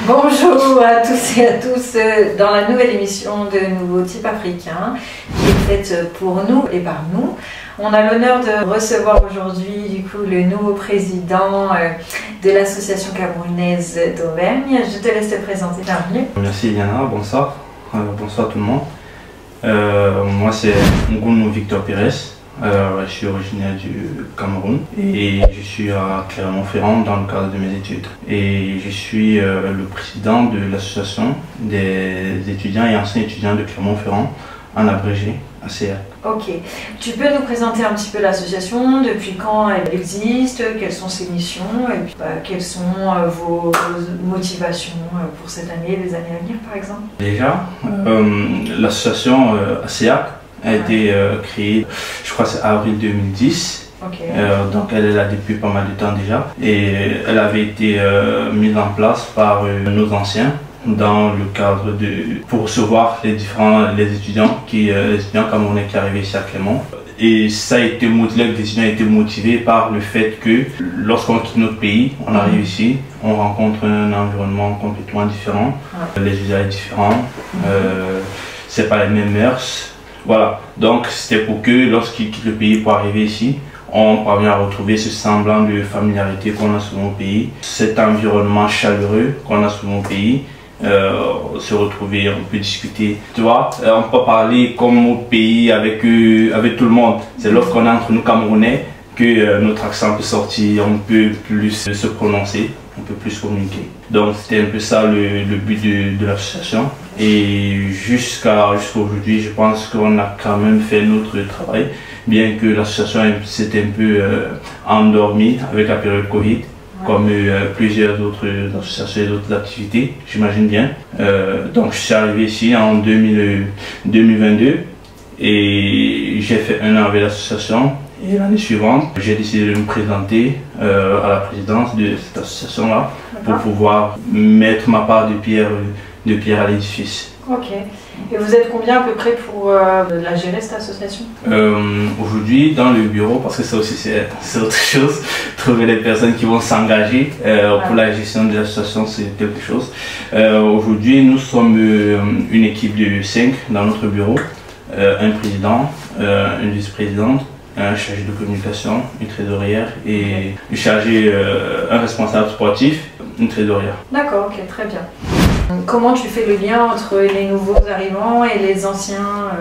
Bonjour à tous et à tous dans la nouvelle émission de Nouveau Type Africain qui est faite pour nous et par nous. On a l'honneur de recevoir aujourd'hui du coup le nouveau président de l'association camerounaise d'Auvergne. Je te laisse te présenter, bienvenue. Merci Eliana, bonsoir. Bonsoir tout le monde. Moi c'est Ngounou Victor Pérez. Je suis originaire du Cameroun et je suis à Clermont-Ferrand dans le cadre de mes études. Et je suis le président de l'association des étudiants et anciens étudiants de Clermont-Ferrand, en abrégé, ACA. Ok. Tu peux nous présenter un petit peu l'association, depuis quand elle existe, quelles sont ses missions et puis, quelles sont vos motivations pour cette année, les années à venir par exemple? Déjà, l'association ACA a été créée, je crois c'est avril 2010. Okay. Donc elle est là depuis pas mal de temps déjà et elle avait été mise en place par nos anciens dans le cadre pour recevoir les étudiants camerounais qui arrivaient ici à Clermont. Et ça a été motivé, les étudiants ont été motivés par le fait que lorsqu'on quitte notre pays, on arrive ici, on rencontre un environnement complètement différent, les usages différents, c'est pas les mêmes mœurs. Voilà, donc c'était pour que lorsqu'ils quittent le pays pour arriver ici, on parvient à retrouver ce semblant de familiarité qu'on a sur mon pays, cet environnement chaleureux qu'on a sur mon pays, se retrouver, on peut discuter, tu vois, on peut parler comme au pays avec tout le monde. C'est lorsqu'on est entre nous Camerounais que notre accent peut sortir, on peut plus se prononcer, on peut plus communiquer. Donc c'était un peu ça le but de l'association. Et jusqu'à aujourd'hui, je pense qu'on a quand même fait notre travail, bien que l'association s'est un peu endormie avec la période Covid, comme plusieurs autres associations et d'autres activités, j'imagine bien. Donc je suis arrivé ici en 2022 et j'ai fait un an avec l'association. Et l'année suivante, j'ai décidé de me présenter à la présidence de cette association-là pour pouvoir mettre ma part de pierre à l'édifice. Ok. Et vous êtes combien à peu près pour la gérer cette association? Aujourd'hui, dans le bureau, parce que ça aussi c'est autre chose, trouver les personnes qui vont s'engager pour la gestion de l'association, c'est quelque chose. Aujourd'hui, nous sommes une équipe de 5 dans notre bureau, un président, une vice-présidente, un chargé de communication, une trésorière et un responsable sportif, une trésorière. D'accord, ok, très bien. Comment tu fais le lien entre les nouveaux arrivants et les anciens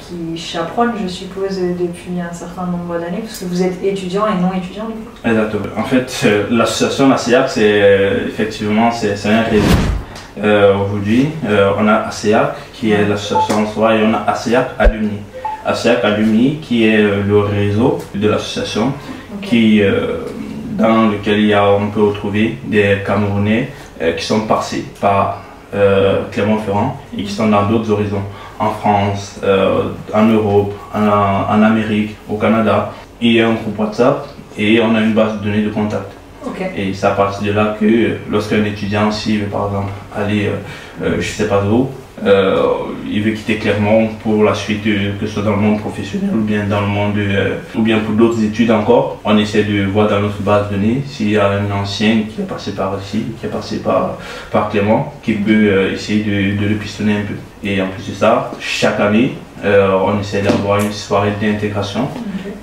qui chaperonnent, je suppose, depuis un certain nombre d'années, parce que vous êtes étudiant et non étudiant du coup? Exactement. En fait, l'association ACEAC, effectivement, c'est un réseau. Aujourd'hui, on a ACEAC qui est l'association en soi et on a ACEAC Alumni. ACEAC Alumni qui est le réseau de l'association dans lequel on peut retrouver des Camerounais qui sont passés par Clermont-Ferrand et qui sont dans d'autres horizons, en France, en Europe, en Amérique, au Canada. Il y a un groupe WhatsApp et on a une base de données de contact. Okay. Et c'est à partir de là que lorsqu'un étudiant s'il veut par exemple aller, je ne sais pas où, il veut quitter Clermont pour la suite, que ce soit dans le monde professionnel ou bien dans le monde ou bien pour d'autres études encore, on essaie de voir dans notre base de données s'il y a un ancien qui est passé par ici, qui est passé par Clermont, qui peut essayer de le pistonner un peu. Et en plus de ça, chaque année, on essaie d'avoir une soirée d'intégration.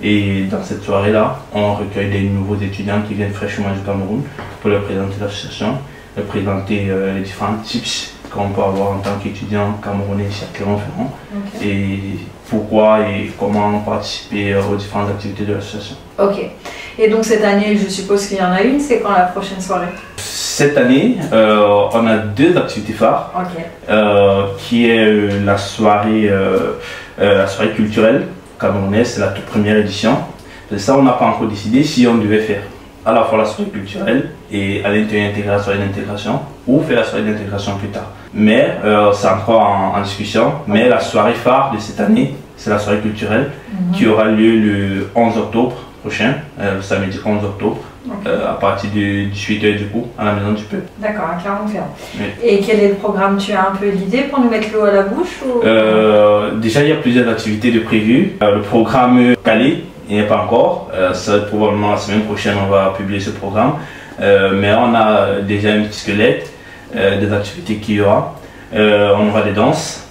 Et dans cette soirée-là, on recueille des nouveaux étudiants qui viennent fraîchement du Cameroun pour leur présenter l'association, leur présenter les différents tips qu'on peut avoir en tant qu'étudiant camerounais ici à Clermont-Ferrand et pourquoi et comment participer aux différentes activités de l'association. Ok. Et donc cette année, je suppose qu'il y en a une, c'est quand la prochaine soirée? Cette année, on a 2 activités phares, qui est la soirée culturelle camerounaise, c'est la toute première édition. De ça, on n'a pas encore décidé si on devait faire à la fois la soirée culturelle et à l'intérieur intégrer la soirée d'intégration ou faire la soirée d'intégration plus tard. Mais c'est encore en discussion, mais la soirée phare de cette année, c'est la soirée culturelle qui aura lieu le 11 octobre prochain, le samedi 11 octobre, à partir de 18h du coup, à la Maison du Peuple. D'accord, à Clermont-Ferrand. Oui. Et quel est le programme? Tu as un peu d'idée pour nous mettre l'eau à la bouche ou... Déjà, il y a plusieurs activités de prévues. Le programme calé, il n'y a pas encore. Ça va être probablement la semaine prochaine, on va publier ce programme. Mais on a déjà un petit squelette. des activités qu'il y aura. On aura des danses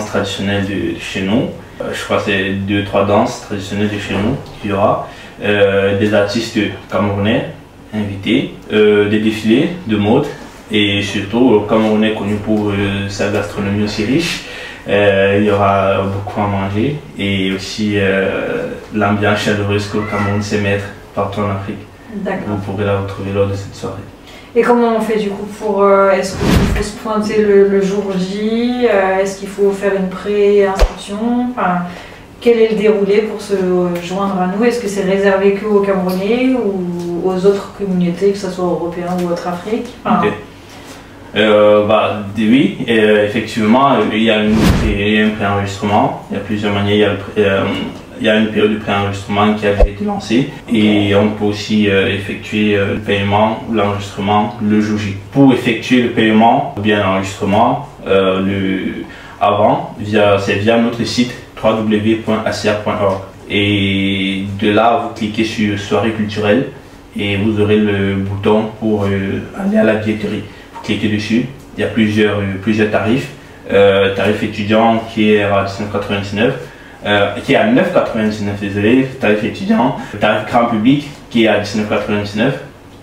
traditionnelles de chez nous. Je crois que c'est 2-3 danses traditionnelles de chez nous qu'il y aura. Des artistes camerounais invités, des défilés de mode et surtout le Cameroun est connu pour sa gastronomie aussi riche. Il y aura beaucoup à manger et aussi l'ambiance chaleureuse que le Cameroun sait mettre partout en Afrique. Vous pourrez la retrouver lors de cette soirée. Et comment on fait du coup pour... est-ce qu'il faut se pointer le jour J? Est-ce qu'il faut faire une pré-inscription? Enfin, quel est le déroulé pour se joindre à nous? Est-ce que c'est réservé qu'aux Camerounais ou aux autres communautés, que ce soit européens ou autre Afrique? Enfin, okay. Oui, effectivement, il y a un pré-enregistrement. Il y a plusieurs manières. Il y a une période de pré-enregistrement qui a été lancée et on peut aussi effectuer le paiement ou l'enregistrement le jour J. Pour effectuer le paiement ou bien l'enregistrement, c'est via notre site www.acia.org et de là vous cliquez sur soirée culturelle et vous aurez le bouton pour aller à la billetterie. Vous cliquez dessus, il y a plusieurs tarifs. Tarif étudiant qui est à 19,99 qui est à 9,99 désolé, tarif étudiant, le tarif grand public qui est à 19,99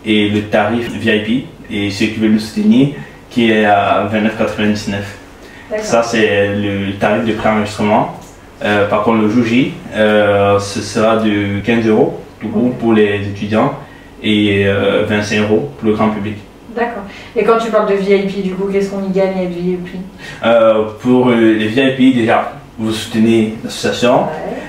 et le tarif VIP et ceux qui veulent nous soutenir qui est à 29,99. Ça c'est le tarif de pré-enregistrement. Par contre le jour J, ce sera de 15 € du coup pour les étudiants et 25 € pour le grand public. D'accord. Et quand tu parles de VIP, du coup, qu'est-ce qu'on y gagne avec VIP? Pour les VIP, déjà, vous soutenez l'association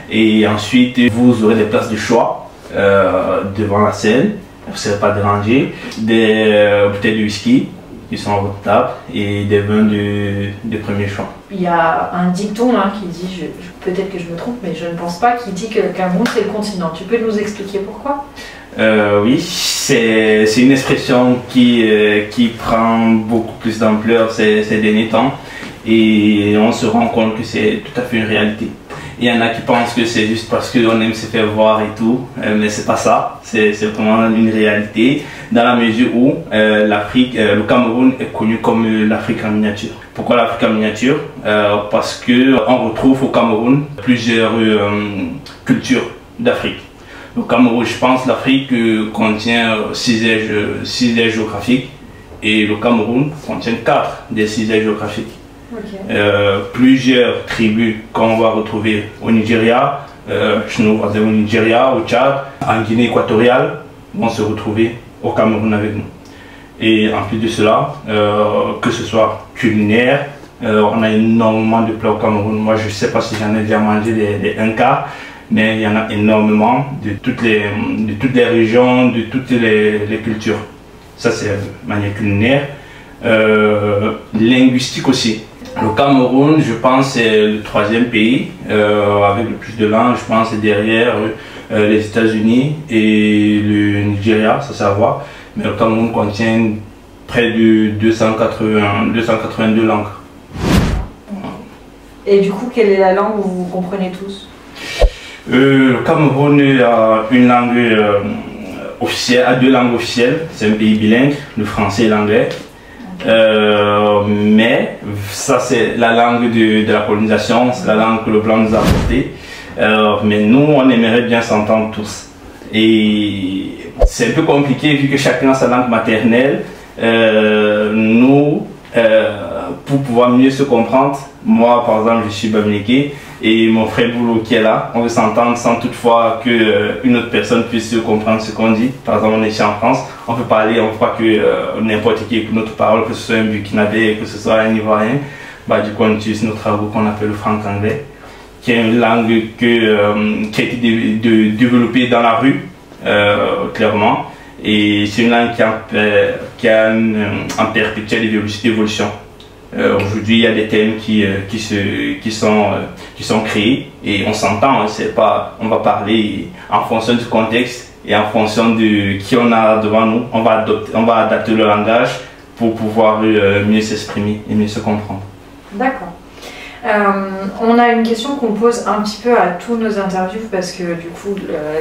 et ensuite vous aurez des places de choix devant la scène, vous ne serez pas dérangé, des bouteilles de whisky qui sont à votre table et des vins de premier choix. Il y a un dicton là qui dit, peut-être que je me trompe, mais je ne pense pas, qui dit que le Cameroun c'est le continent. Tu peux nous expliquer pourquoi? Oui, c'est une expression qui prend beaucoup plus d'ampleur ces derniers temps et on se rend compte que c'est tout à fait une réalité. Il y en a qui pensent que c'est juste parce qu'on aime se faire voir et tout, mais c'est pas ça, c'est vraiment une réalité dans la mesure où le Cameroun est connu comme l'Afrique en miniature. Pourquoi l'Afrique en miniature? Parce qu'on retrouve au Cameroun plusieurs cultures d'Afrique. Le Cameroun, je pense, l'Afrique contient 6 aires géographiques et le Cameroun contient 4 des 6 aires géographiques. Okay. Plusieurs tribus qu'on va retrouver au Nigeria, chez nos voisins au Nigeria, au Tchad, en Guinée équatoriale, vont se retrouver au Cameroun avec nous. Et en plus de cela, que ce soit culinaire, on a énormément de plats au Cameroun. Moi, je ne sais pas si j'en ai déjà mangé des Inca, mais il y en a énormément de toutes les régions, de toutes les cultures. Ça, c'est de manière culinaire. Linguistique aussi. Le Cameroun, je pense, c'est le 3e pays avec le plus de langues. Je pense c'est derrière les États-Unis et le Nigeria, ça à voir. Mais le Cameroun contient près de 282 langues. Et du coup, quelle est la langue où vous comprenez tous? Le Cameroun a une langue officielle, a 2 langues officielles. C'est un pays bilingue, le français et l'anglais. Mais ça c'est la langue de la colonisation, c'est la langue que le blanc nous a apportée. Mais nous on aimerait bien s'entendre tous. Et c'est un peu compliqué vu que chacun a sa langue maternelle. Pour pouvoir mieux se comprendre, moi par exemple je suis Bamileke et mon frère Boulou qui est là, on veut s'entendre sans toutefois qu'une autre personne puisse comprendre ce qu'on dit. Par exemple on est ici en France, on peut parler, on ne veut pas que n'importe qui écoute notre parole, que ce soit un Burkinabé, que ce soit un Ivoirien. Du coup on utilise notre argot qu'on appelle le franc-anglais, qui est une langue qui a été développée dans la rue, clairement. Et c'est une langue qui a en perpétuelle évolution. Aujourd'hui, il y a des thèmes qui sont créés et on s'entend. On va parler en fonction du contexte et en fonction de qui on a devant nous. On va adapter le langage pour pouvoir mieux s'exprimer et mieux se comprendre. D'accord. On a une question qu'on pose un petit peu à tous nos interviews parce que du coup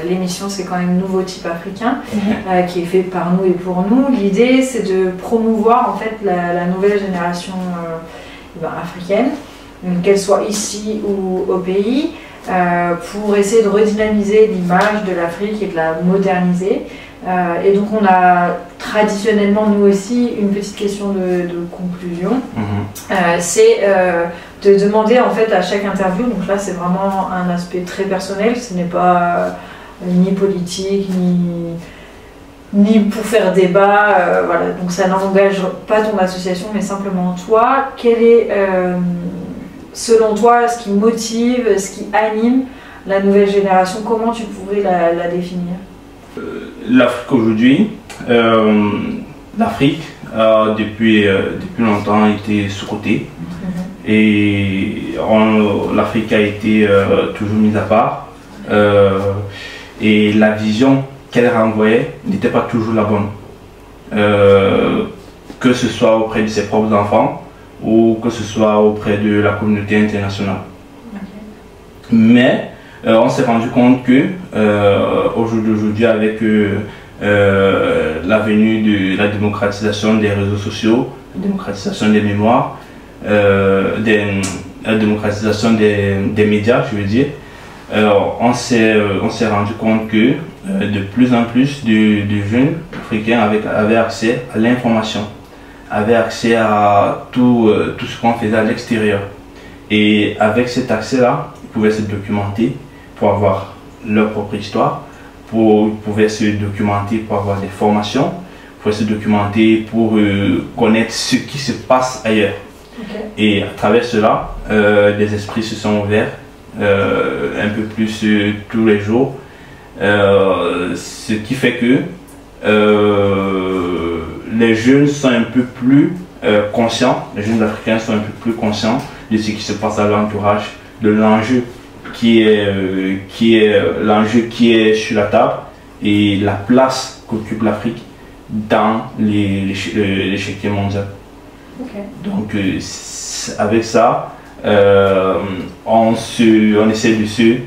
l'émission c'est quand même Nouveau Type Africain qui est fait par nous et pour nous. L'idée c'est de promouvoir en fait la nouvelle génération africaine, qu'elle soit ici ou au pays, pour essayer de redynamiser l'image de l'Afrique et de la moderniser. Et donc on a traditionnellement nous aussi une petite question de conclusion. C'est de demander en fait à chaque interview, donc là c'est vraiment un aspect très personnel, ce n'est pas ni politique ni pour faire débat, voilà, donc ça n'engage pas ton association mais simplement toi. Quel est selon toi ce qui motive, ce qui anime la nouvelle génération? Comment tu pourrais la définir? L'Afrique aujourd'hui, l'Afrique a depuis longtemps été sous-cotée et l'Afrique a été toujours mise à part et la vision qu'elle renvoyait n'était pas toujours la bonne, que ce soit auprès de ses propres enfants ou que ce soit auprès de la communauté internationale. Mais on s'est rendu compte que aujourd'hui avec la venue de la démocratisation des réseaux sociaux, la démocratisation des mémoires, la démocratisation des médias, je veux dire, on s'est rendu compte que de plus en plus de jeunes africains avaient accès à l'information, avaient accès à tout ce qu'on faisait à l'extérieur. Et avec cet accès-là, ils pouvaient se documenter pour avoir leur propre histoire, ils pouvaient se documenter pour avoir des formations, ils pouvaient se documenter pour connaître ce qui se passe ailleurs. Et à travers cela, les esprits se sont ouverts un peu plus tous les jours, ce qui fait que les jeunes sont un peu plus conscients, les jeunes africains sont un peu plus conscients de ce qui se passe à l'entourage, de l'enjeu qui est sur la table et la place qu'occupe l'Afrique dans l'échiquier mondial. Donc avec ça, on essaie de se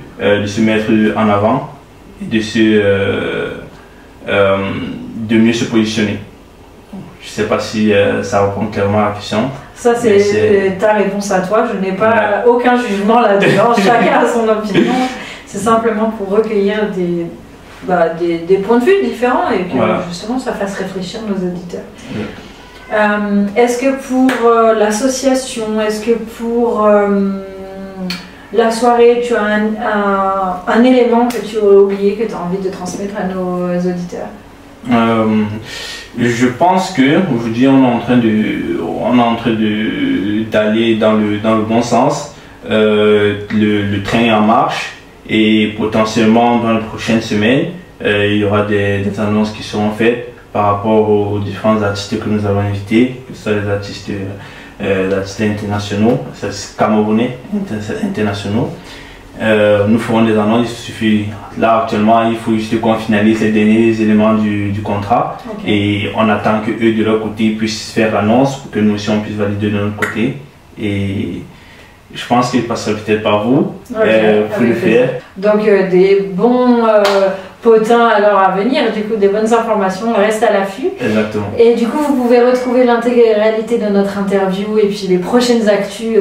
mettre en avant et de mieux se positionner. Je ne sais pas si ça répond clairement à la question. Ça, c'est ta réponse à toi. Je n'ai pas aucun jugement là-dedans. Chacun a son opinion. C'est simplement pour recueillir des points de vue différents et que justement ça fasse réfléchir nos auditeurs. Est-ce que pour l'association, est-ce que pour la soirée, tu as un élément que tu aurais oublié, que tu as envie de transmettre à nos auditeurs? Je pense que aujourd'hui on est en train d'aller dans le bon sens. Le train est en marche et potentiellement dans les prochaines semaines il y aura des annonces qui seront faites par rapport aux différents artistes que nous avons invités, que ce soit les artistes internationaux, camerounais internationaux. Nous ferons des annonces, il suffit, là actuellement il faut juste qu'on finalise les derniers éléments du contrat et on attend que eux de leur côté puissent faire l'annonce pour que nous aussi on puisse valider de notre côté et je pense qu'il passerait peut-être par vous pour le faire. Donc des bons potins alors à venir, du coup des bonnes informations, reste à l'affût. Exactement. Et du coup vous pouvez retrouver l'intégralité de notre interview et puis les prochaines actus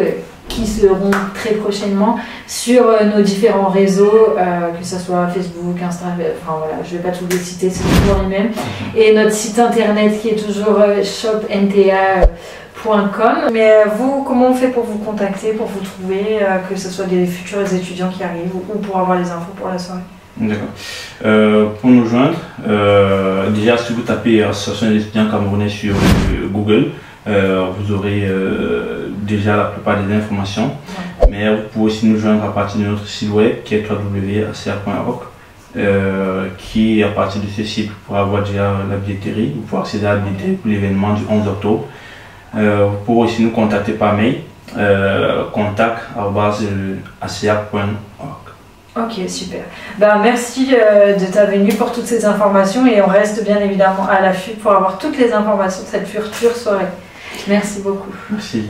qui seront très prochainement sur nos différents réseaux, que ce soit Facebook, Instagram, enfin voilà, je ne vais pas tous les citer, c'est toujours les mêmes. Et notre site internet qui est toujours shopnta.com. Mais vous, comment on fait pour vous contacter, pour vous trouver, que ce soit des futurs étudiants qui arrivent ou pour avoir les infos pour la soirée? D'accord. Pour nous joindre, déjà si vous tapez Association des étudiants camerounais sur Google, vous aurez déjà la plupart des informations, mais vous pouvez aussi nous joindre à partir de notre site web qui est www.aca.org, qui à partir de ce site pour avoir déjà la billetterie, vous pouvez accéder à la billetterie pour l'événement du 11 octobre. Vous pouvez aussi nous contacter par mail, contact@aca.org. Ok, super. Merci de ta venue pour toutes ces informations et on reste bien évidemment à l'affût pour avoir toutes les informations de cette future soirée. Merci beaucoup. Merci.